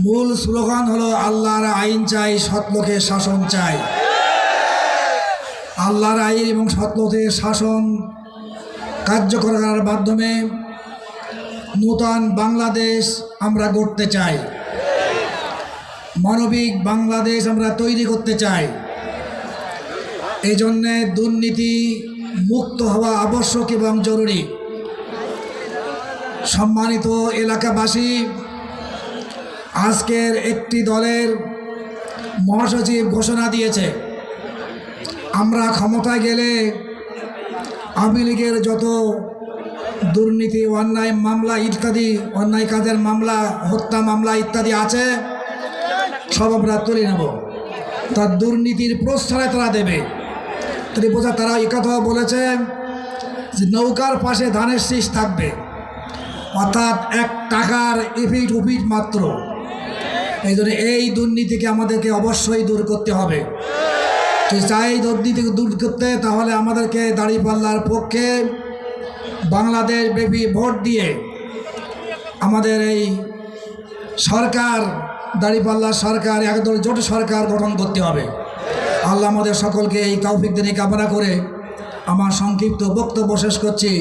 মূল স্লোগান হলো আল্লাহর আইন চাই, সৎলোকের শাসন চাই। আল্লাহর আইন এবং সৎলোকের শাসন কার্যকর করার মাধ্যমে নূতন বাংলাদেশ আমরা গড়তে চাই, মানবিক বাংলাদেশ আমরা তৈরি করতে চাই। এই জন্যে দুর্নীতি মুক্ত হওয়া আবশ্যক এবং জরুরি। সম্মানিত এলাকাবাসী, আজকের একটি দলের মহাসচিব ঘোষণা দিয়েছে, আমরা ক্ষমতায় গেলে আওয়ামী লীগের যত দুর্নীতি, অন্যায় মামলা ইত্যাদি, অন্যায় কাজের মামলা, হত্যা মামলা ইত্যাদি আছে, সব আমরা তুলে নেব। তার দুর্নীতির প্রশ্রয় তারা দেবে। তারা এই কথাও বলেছে যে নৌকার পাশে ধানের শীষ থাকবে, অর্থাৎ 1 টাকার ইফিট উফিট মাত্র। এই জন্য এই দুর্নীতিকে আমাদেরকে অবশ্যই দূর করতে হবে। চাই দুর্নীতিকে দূর করতে, তাহলে আমাদেরকে দাঁড়িপাল্লার পক্ষে বাংলাদেশ ব্যাপী ভোট দিয়ে আমাদের এই সরকার, দাঁড়িপাল্লার সরকার, একদল জোট সরকার গঠন করতে হবে। আল্লাহ আমাদের সকলকে এই তৌফিক দিনে কামনা করে আমার সংক্ষিপ্ত বক্তব্য শেষ করছি।